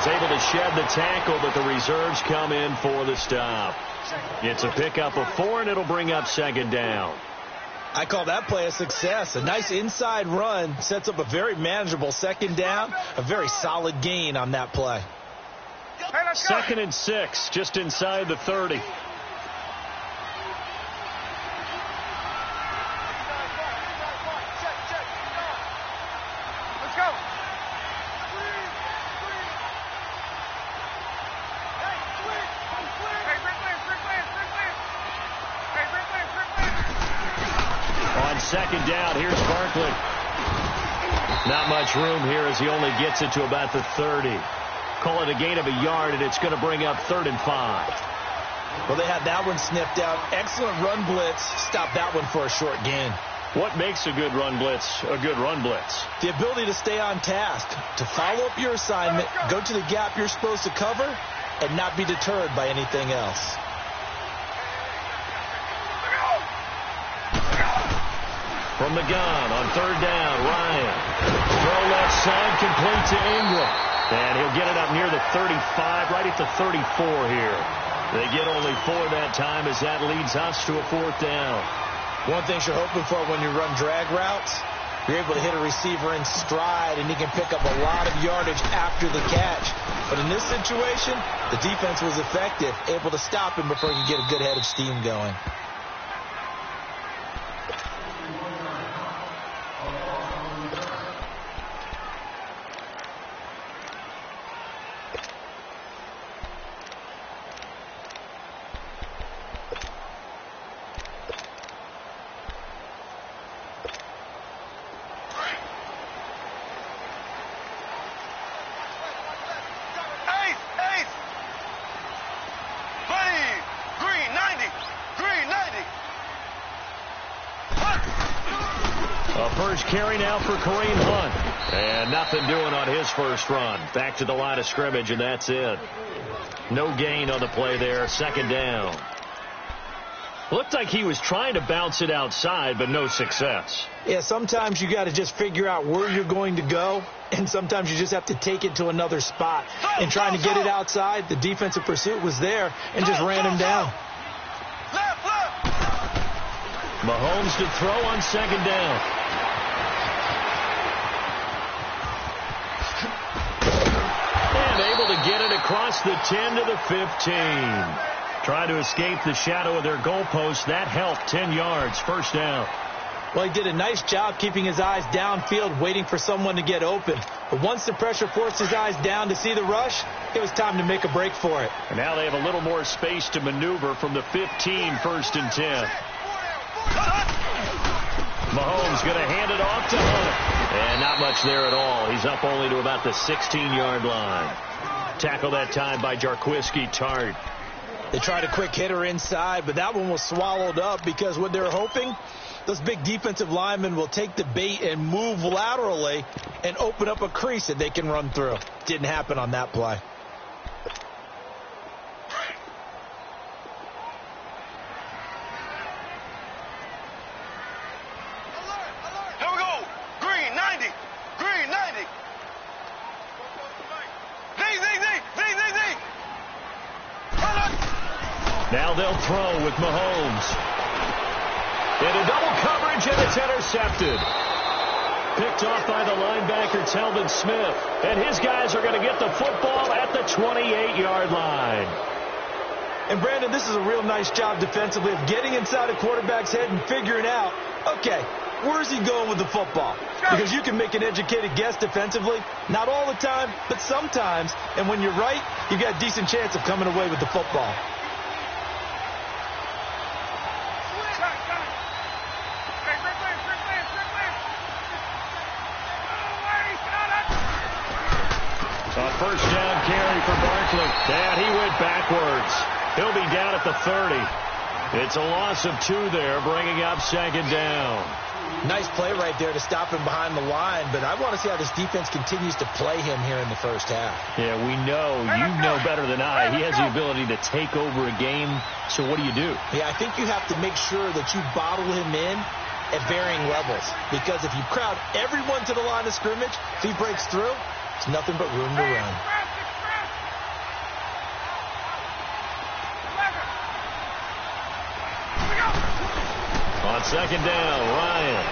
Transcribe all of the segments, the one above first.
was able to shed the tackle, but the reserves come in for the stop. It's a pickup of 4, and it'll bring up second down. I call that play a success. A nice inside run sets up a very manageable second down, a very solid gain on that play. 2nd and 6, just inside the 30. Second down, here's Barkley. Not much room here as he only gets it to about the 30. Call it a gain of a yard, and it's going to bring up 3rd and 5. Well, they had that one sniffed out. Excellent run blitz. Stop that one for a short gain. What makes a good run blitz a good run blitz? The ability to stay on task, to follow up your assignment, go to the gap you're supposed to cover, and not be deterred by anything else. From the gun on 3rd down, Ryan. Throw left side, complete to Ingram. And he'll get it up near the 35, right at the 34 here. They get only 4 that time as that leads us to a 4th down. One thing you're hoping for when you run drag routes, you're able to hit a receiver in stride, and he can pick up a lot of yardage after the catch. But in this situation, the defense was effective, able to stop him before he could get a good head of steam going. First carry now for Kareem Hunt. And nothing doing on his first run. Back to the line of scrimmage, and that's it. No gain on the play there. 2nd down. Looked like he was trying to bounce it outside, but no success. Yeah, sometimes you got to just figure out where you're going to go, and sometimes you just have to take it to another spot. And trying to get it outside, the defensive pursuit was there and just ran him down. Mahomes to throw on 2nd down. Able to get it across the 10 to the 15. Trying to escape the shadow of their goalpost. That helped. 10 yards. 1st down. Well, he did a nice job keeping his eyes downfield, waiting for someone to get open. But once the pressure forced his eyes down to see the rush, it was time to make a break for it. And now they have a little more space to maneuver from the 15, 1st and 10. Mahomes going to hand it off to Hunt. And not much there at all. He's up only to about the 16-yard line. Tackle that time by Jarquiski Tart. They tried a quick hitter inside, but that one was swallowed up because what they're hoping, those big defensive linemen will take the bait and move laterally and open up a crease that they can run through. Didn't happen on that play. Now they'll throw with Mahomes. Into double coverage, and it's intercepted. Picked off by the linebacker, Telvin Smith. And his guys are going to get the football at the 28-yard line. And, Brandon, this is a real nice job defensively of getting inside a quarterback's head and figuring out, okay, where's he going with the football? Because you can make an educated guess defensively. Not all the time, but sometimes. And when you're right, you got a decent chance of coming away with the football. First down carry for Barkley. And he went backwards. He'll be down at the 30. It's a loss of 2 there, bringing up 2nd down. Nice play right there to stop him behind the line, but I want to see how this defense continues to play him here in the first half. Yeah, we know. You know better than I. He has the ability to take over a game, so what do you do? Yeah, I think you have to make sure that you bottle him in at varying levels, because if you crowd everyone to the line of scrimmage, if he breaks through, it's nothing but room to run. On second down, Ryan.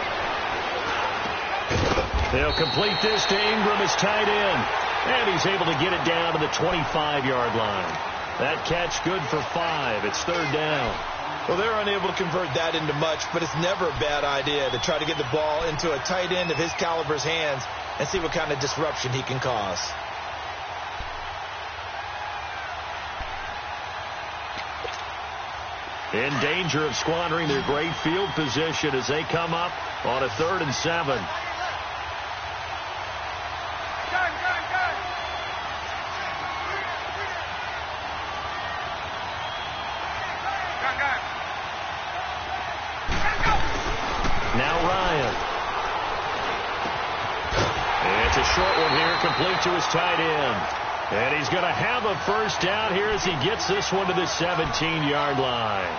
They'll complete this to Ingram as tight end. And he's able to get it down to the 25-yard line. That catch good for 5. It's third down. Well, they're unable to convert that into much, but it's never a bad idea to try to get the ball into a tight end of his caliber's hands and see what kind of disruption he can cause. In danger of squandering their great field position as they come up on a 3rd and 7. Now Ryan. It's a short one here, complete to his tight end. And he's going to have a first down here as he gets this one to the 17-yard line.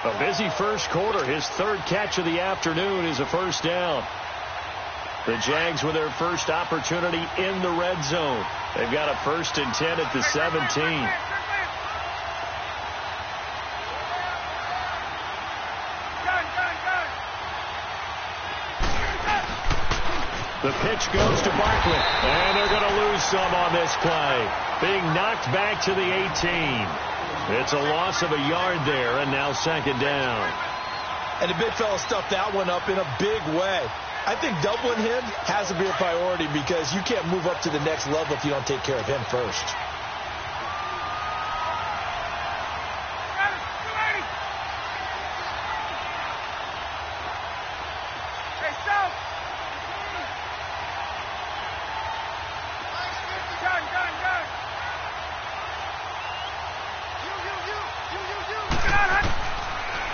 A busy first quarter. His 3rd catch of the afternoon is a first down. The Jags with their first opportunity in the red zone. They've got a 1st and 10 at the 17. The pitch goes to Barkley, and they're going to lose some on this play. Being knocked back to the 18. It's a loss of a yard there, and now second down. And the big fella stuffed that one up in a big way. I think doubling him has to be a priority because you can't move up to the next level if you don't take care of him first.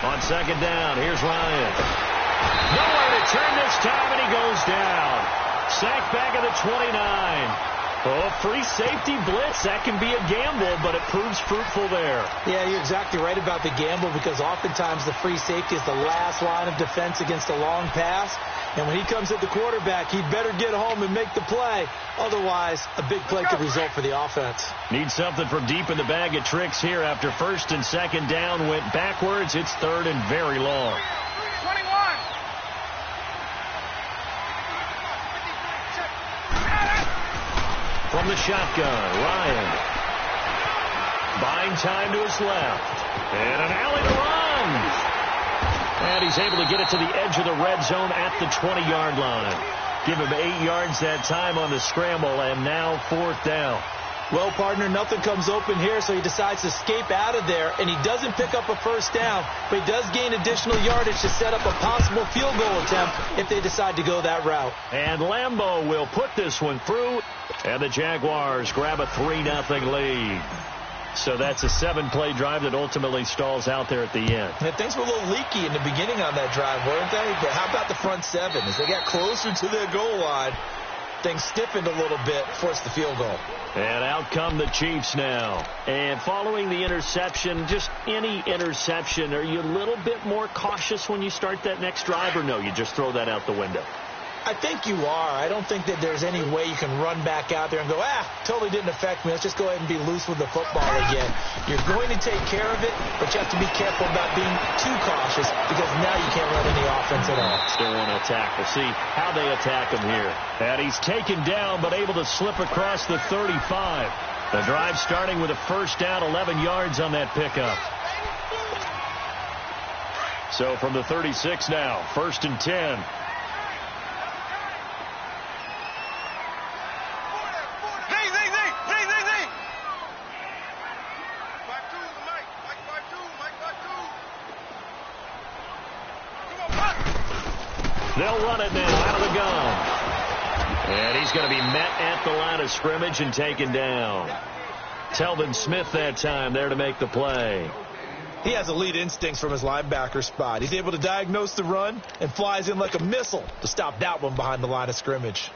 On second down, here's Ryan. Nowhere to turn this time, and he goes down. Sacked back at the 29. Oh, free safety blitz. That can be a gamble, but it proves fruitful there. Yeah, you're exactly right about the gamble because oftentimes the free safety is the last line of defense against a long pass. And when he comes at the quarterback, he'd better get home and make the play. Otherwise, a big play could result for the offense. Need something from deep in the bag of tricks here after 1st and 2nd down. Went backwards. It's 3rd and very long. 21. From the shotgun, Ryan. Buying time to his left. And an alley to run. And he's able to get it to the edge of the red zone at the 20-yard line. Give him 8 yards that time on the scramble, and now 4th down. Well, partner, nothing comes open here, so he decides to escape out of there, and he doesn't pick up a first down, but he does gain additional yardage to set up a possible field goal attempt if they decide to go that route. And Lambeau will put this one through, and the Jaguars grab a 3-0 lead. So that's a 7-play drive that ultimately stalls out there at the end. And things were a little leaky in the beginning on that drive, weren't they? But how about the front 7? As they got closer to their goal line, things stiffened a little bit, forced the field goal. And out come the Chiefs now. And following the interception, just any interception, are you a little bit more cautious when you start that next drive, or no, you just throw that out the window? I think you are. I don't think that there's any way you can run back out there and go, totally didn't affect me. Let's just go ahead and be loose with the football again. You're going to take care of it, but you have to be careful about being too cautious because now you can't run any offense at all. Still want to attack. We'll see how they attack him here. And he's taken down, but able to slip across the 35. The drive starting with a first down, 11 yards on that pickup. So from the 36 now, 1st and 10. They'll run it now out of the gun. And he's going to be met at the line of scrimmage and taken down. Telvin Smith that time there to make the play. He has elite instincts from his linebacker spot. He's able to diagnose the run and flies in like a missile to stop that one behind the line of scrimmage.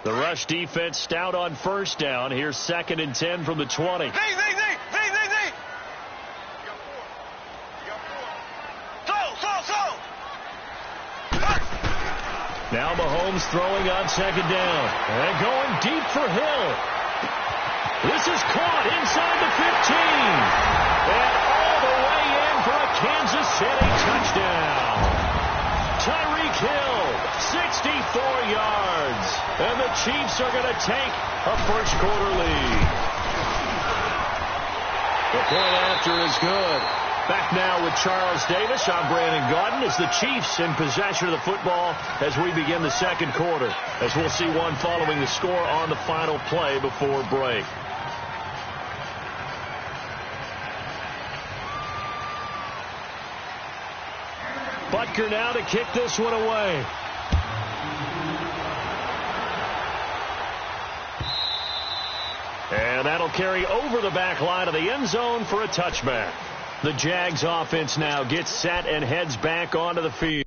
The rush defense stout on first down. Here's 2nd and 10 from the 20. Now Mahomes throwing on 2nd down. And going deep for Hill. This is caught inside the 15. And all the way 4 yards. And the Chiefs are going to take a first quarter lead. The point after is good. Back now with Charles Davis. I'm Brandon Gaudin as the Chiefs in possession of the football as we begin the second quarter. As we'll see one following the score on the final play before break. Butker now to kick this one away. And that'll carry over the back line of the end zone for a touchback. The Jags offense now gets set and heads back onto the field.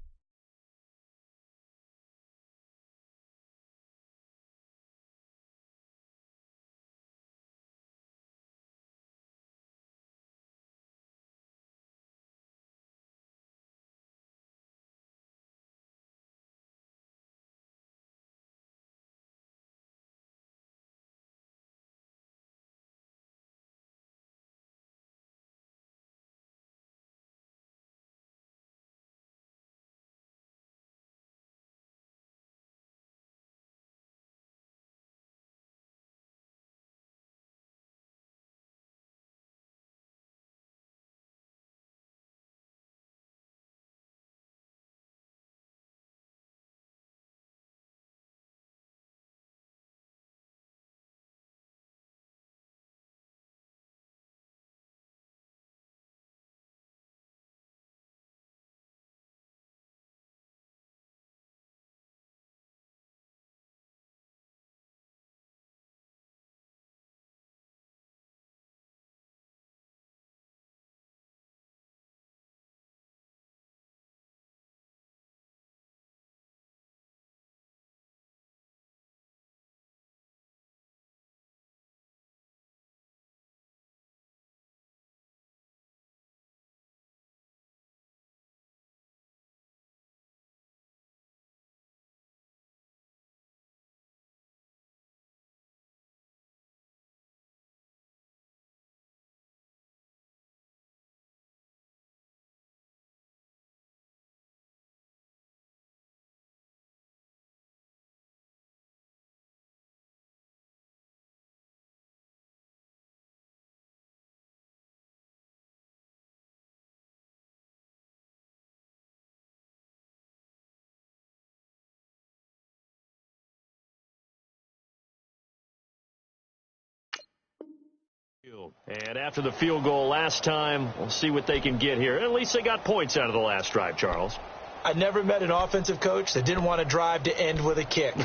And after the field goal last time, we'll see what they can get here. At least they got points out of the last drive, Charles. I never met an offensive coach that didn't want a drive to end with a kick.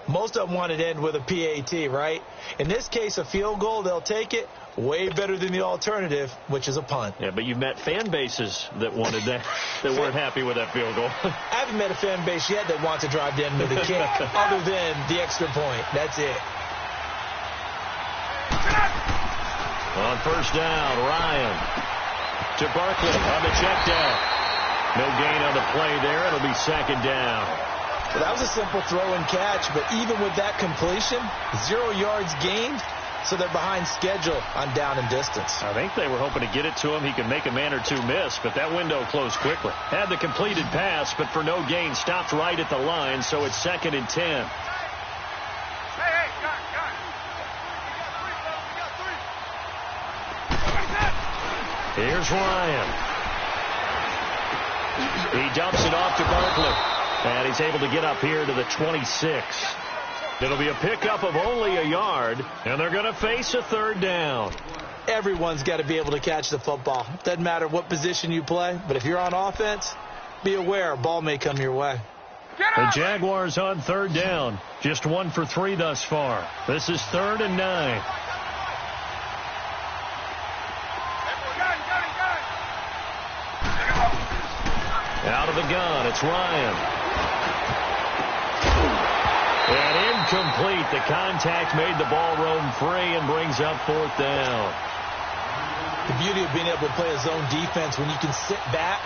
Most of them wanted to end with a PAT, right? In this case, a field goal, they'll take it. Way better than the alternative, which is a punt. Yeah, but you've met fan bases that wanted that, that weren't happy with that field goal. I haven't met a fan base yet that wants a drive to end with a kick, other than the extra point. That's it. On first down, Ryan to Barkley on the check down. No gain on the play there. It'll be second down. Well, that was a simple throw and catch, but even with that completion, 0 yards gained, so they're behind schedule on down and distance. I think they were hoping to get it to him. He could make a man or two miss, but that window closed quickly. Had the completed pass, but for no gain, stopped right at the line, so it's 2nd and 10. Here's Ryan. He dumps it off to Barkley. And he's able to get up here to the 26. It'll be a pickup of only a yard, and they're going to face a third down. Everyone's got to be able to catch the football. Doesn't matter what position you play, but if you're on offense, be aware a ball may come your way. The Jaguars on third down. Just 1 for 3 thus far. This is 3rd and 9. Out of the gun, it's Ryan. And incomplete. The contact made the ball roam free and brings up 4th down. The beauty of being able to play a zone defense when you can sit back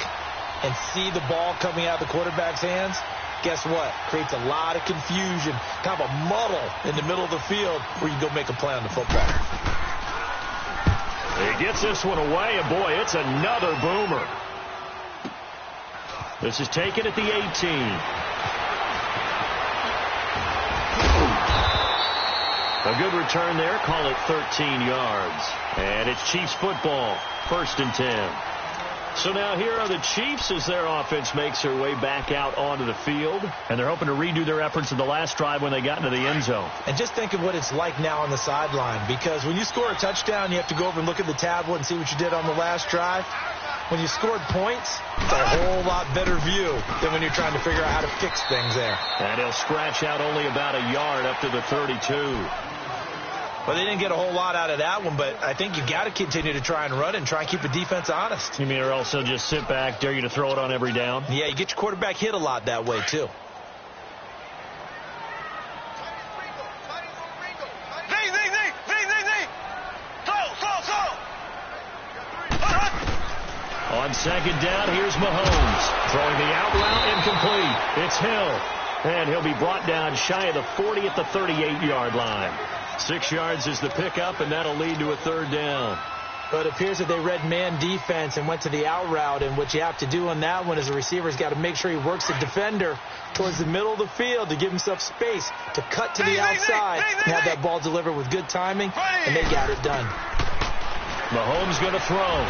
and see the ball coming out of the quarterback's hands, guess what? Creates a lot of confusion, kind of a muddle in the middle of the field where you can go make a play on the football. He gets this one away, and boy, it's another boomer. This is taken at the 18. A good return there. Call it 13 yards. And it's Chiefs football. 1st and 10. So now here are the Chiefs as their offense makes their way back out onto the field. And they're hoping to redo their efforts in the last drive when they got into the end zone. And just think of what it's like now on the sideline. Because when you score a touchdown, you have to go over and look at the tablet and see what you did on the last drive. When you scored points, it's a whole lot better view than when you're trying to figure out how to fix things there. And he'll scratch out only about a yard up to the 32. Well, they didn't get a whole lot out of that one, but I think you got to continue to try and run and try and keep the defense honest. You mean or else they'll just sit back, dare you to throw it on every down? Yeah, you get your quarterback hit a lot that way, too. On 2nd down, here's Mahomes. Throwing the out route, incomplete. It's Hill. And he'll be brought down shy of the 40 at the 38-yard line. 6 yards is the pickup, and that'll lead to a 3rd down. But it appears that they read man defense and went to the out route, and what you have to do on that one is a receiver's got to make sure he works the defender towards the middle of the field to give himself space to cut to the outside and have that ball delivered with good timing, and they got it done. Mahomes going to throw.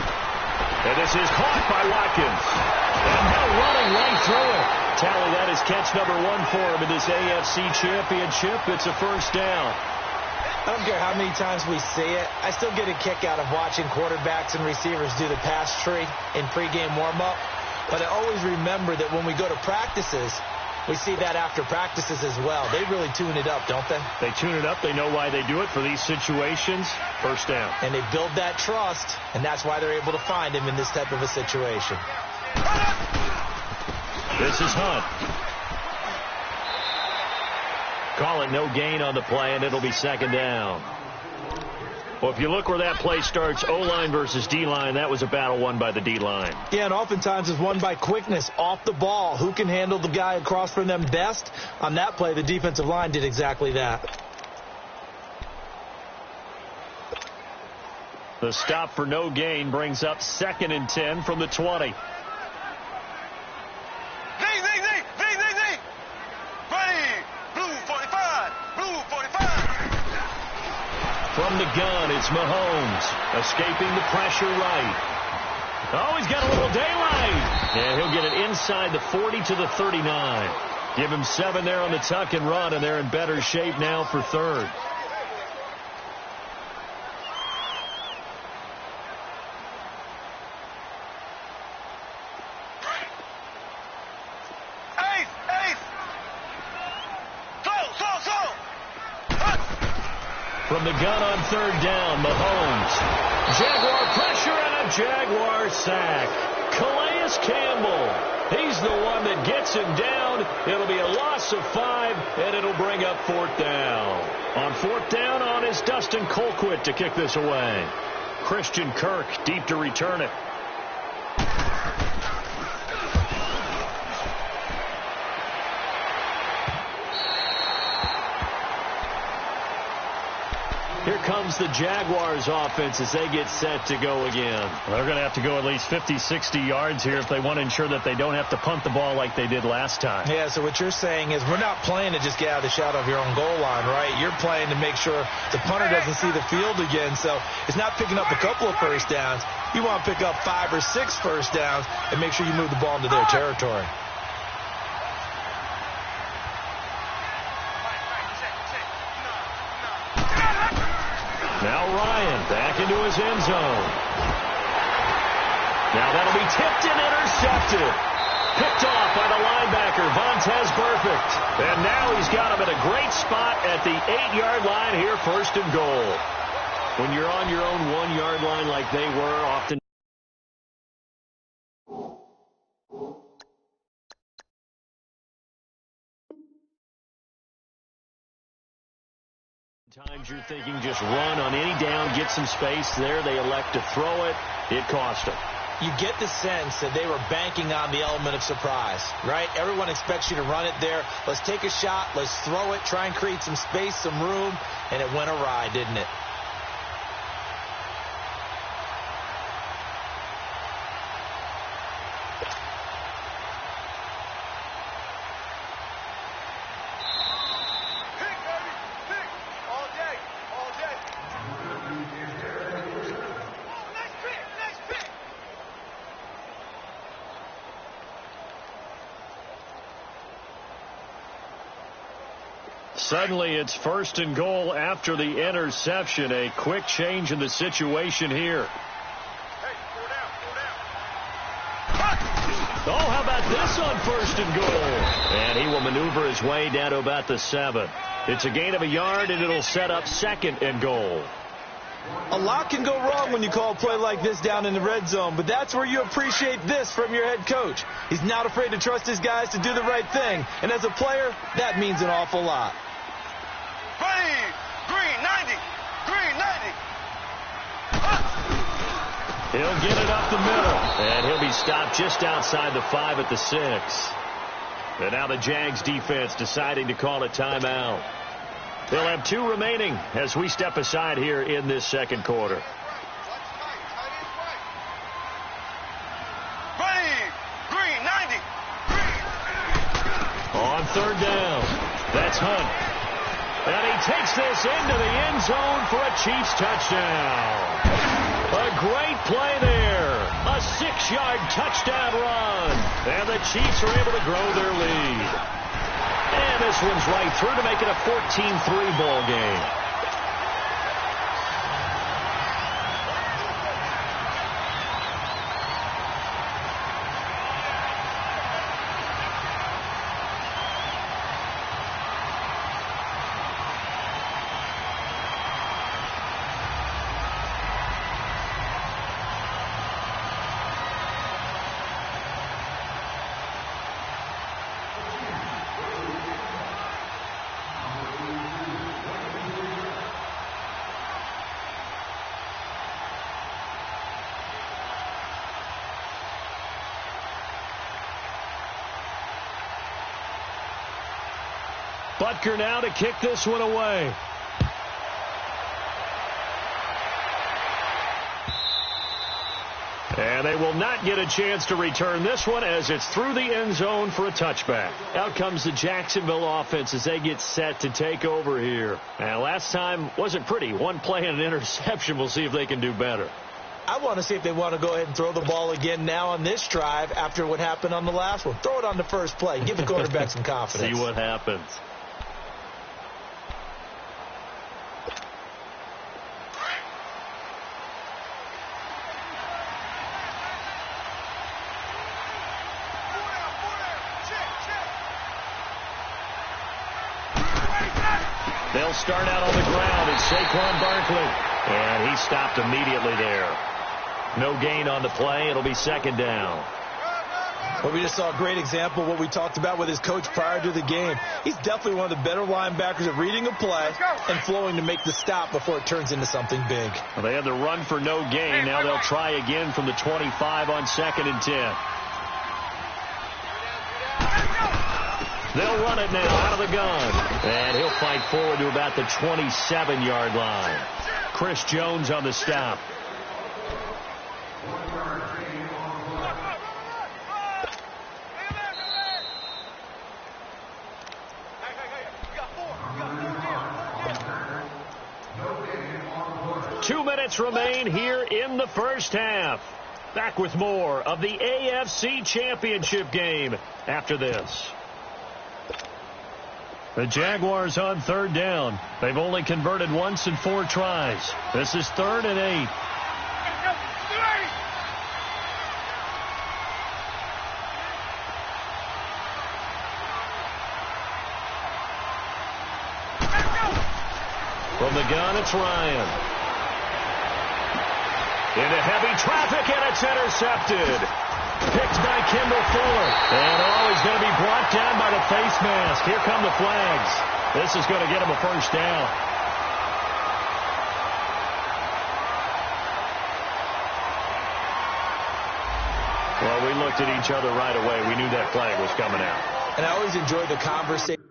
And this is caught by Watkins. And now running right through it. Tally, that is catch number 1 for him in this AFC Championship. It's a 1st down. I don't care how many times we see it. I still get a kick out of watching quarterbacks and receivers do the pass tree in pregame warm-up. But I always remember that when we go to practices, we see that after practices as well. They really tune it up, don't they? They tune it up. They know why they do it for these situations. 1st down. And they build that trust, and that's why they're able to find him in this type of a situation. This is Hunt. Call it no gain on the play, and it'll be 2nd down. Well, if you look where that play starts, O-line versus D-line, that was a battle won by the D-line. Yeah, and oftentimes it's won by quickness off the ball. Who can handle the guy across from them best? On that play, the defensive line did exactly that. The stop for no gain brings up 2nd and 10 from the 20. From the gun, it's Mahomes. Escaping the pressure right. Oh, he's got a little daylight. And he'll get it inside the 40 to the 39. Give him 7 there on the tuck and run, and they're in better shape now for 3rd. From the gun on 3rd down, Mahomes. Jaguar pressure and a Jaguar sack. Calais Campbell. He's the one that gets him down. It'll be a loss of 5, and it'll bring up 4th down. On 4th down on is Dustin Colquitt to kick this away. Christian Kirk deep to return it. Here comes the Jaguars offense as they get set to go again. They're going to have to go at least 50, 60 yards here if they want to ensure that they don't have to punt the ball like they did last time. Yeah, so what you're saying is we're not playing to just get out of the shadow of your own goal line, right? You're playing to make sure the punter doesn't see the field again. So it's not picking up a couple of 1st downs. You want to pick up 5 or 6 1st downs and make sure you move the ball into their territory. Now Ryan back into his end zone. Now that'll be tipped and intercepted. Picked off by the linebacker, Vontaze Burfict. And now he's got him at a great spot at the 8-yard line here, 1st and goal. When you're on your own 1-yard line like they were, often times you're thinking just run on any down, get some space. There they elect to throw it. It cost them. You get the sense that they were banking on the element of surprise, right? Everyone expects you to run it there. Let's take a shot. Let's throw it. Try and create some space, some room. And it went awry, didn't it? Suddenly it's 1st and goal after the interception. A quick change in the situation here. Oh, how about this on 1st and goal? And he will maneuver his way down to about the 7. It's a gain of a yard, and it'll set up 2nd and goal. A lot can go wrong when you call a play like this down in the red zone, but that's where you appreciate this from your head coach. He's not afraid to trust his guys to do the right thing, and as a player, that means an awful lot. Ready, green 90, green 90. He'll get it up the middle, and he'll be stopped just outside the 5 at the 6. And now the Jags defense deciding to call a timeout. They'll have 2 remaining as we step aside here in this 2nd quarter. Ready, green 90. On 3rd down, that's Hunt. And he takes this into the end zone for a Chiefs touchdown. A great play there. A 6-yard touchdown run. And the Chiefs are able to grow their lead. And this one's right through to make it a 14-3 ball game. Butker now to kick this one away. And they will not get a chance to return this one as it's through the end zone for a touchback. Out comes the Jacksonville offense as they get set to take over here. And last time wasn't pretty. One play and an interception. We'll see if they can do better. I want to see if they want to go ahead and throw the ball again now on this drive after what happened on the last one. Throw it on the first play. Give the quarterback some confidence. See what happens. They'll start out on the ground. It's Saquon Barkley. And he stopped immediately there. No gain on the play. It'll be 2nd down. Well, we just saw a great example of what we talked about with his coach prior to the game. He's definitely one of the better linebackers at reading a play and flowing to make the stop before it turns into something big. Well, they had the run for no gain. Now they'll try again from the 25 on 2nd and 10. They'll run it now out of the gun. And he'll fight forward to about the 27-yard line. Chris Jones on the stop. Two minutes remain here in the first half. Back with more of the AFC Championship game after this. The Jaguars on 3rd down. They've only converted once in 4 tries. This is 3rd and 8. From the gun, it's Ryan. Into heavy traffic, and it's intercepted. Picked by Kendall Fuller. And he's going to be brought down by the face mask. Here come the flags. This is going to get him a first down. Well, we looked at each other right away. We knew that flag was coming out. And I always enjoy the conversation.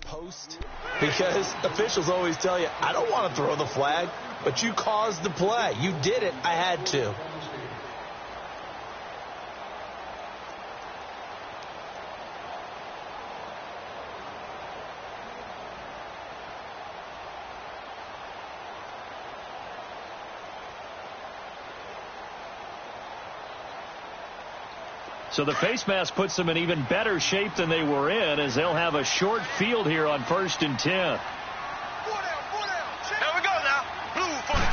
Post, because officials always tell you, I don't want to throw the flag, but you caused the play. You did it. I had to. So the face mask puts them in even better shape than they were in, as they'll have a short field here on 1st and 10. Here we go now. Blue for it.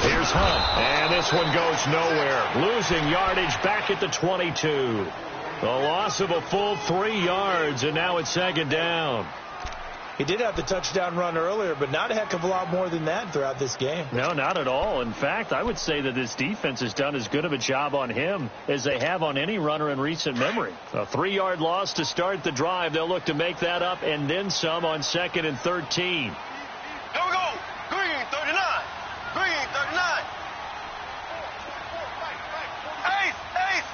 Here's Hunt, and this one goes nowhere. Losing yardage back at the 22. A loss of a full 3 yards, and now it's 2nd down. He did have the touchdown run earlier, but not a heck of a lot more than that throughout this game. No, not at all. In fact, I would say that this defense has done as good of a job on him as they have on any runner in recent memory. A 3-yard loss to start the drive. They'll look to make that up and then some on 2nd and 13. Here we go. Green 39. Green 39. Ace. Ace.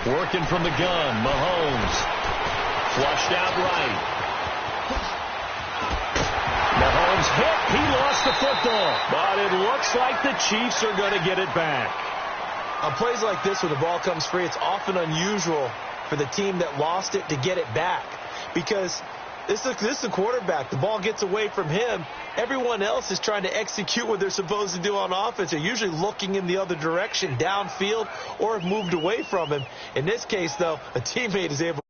Working from the gun, Mahomes. Flushed out right. Mahomes hit. He lost the football. But it looks like the Chiefs are going to get it back. On plays like this, when the ball comes free, it's often unusual for the team that lost it to get it back. Because this is a quarterback. The ball gets away from him. Everyone else is trying to execute what they're supposed to do on offense. They're usually looking in the other direction, downfield, or have moved away from him. In this case, though, a teammate is able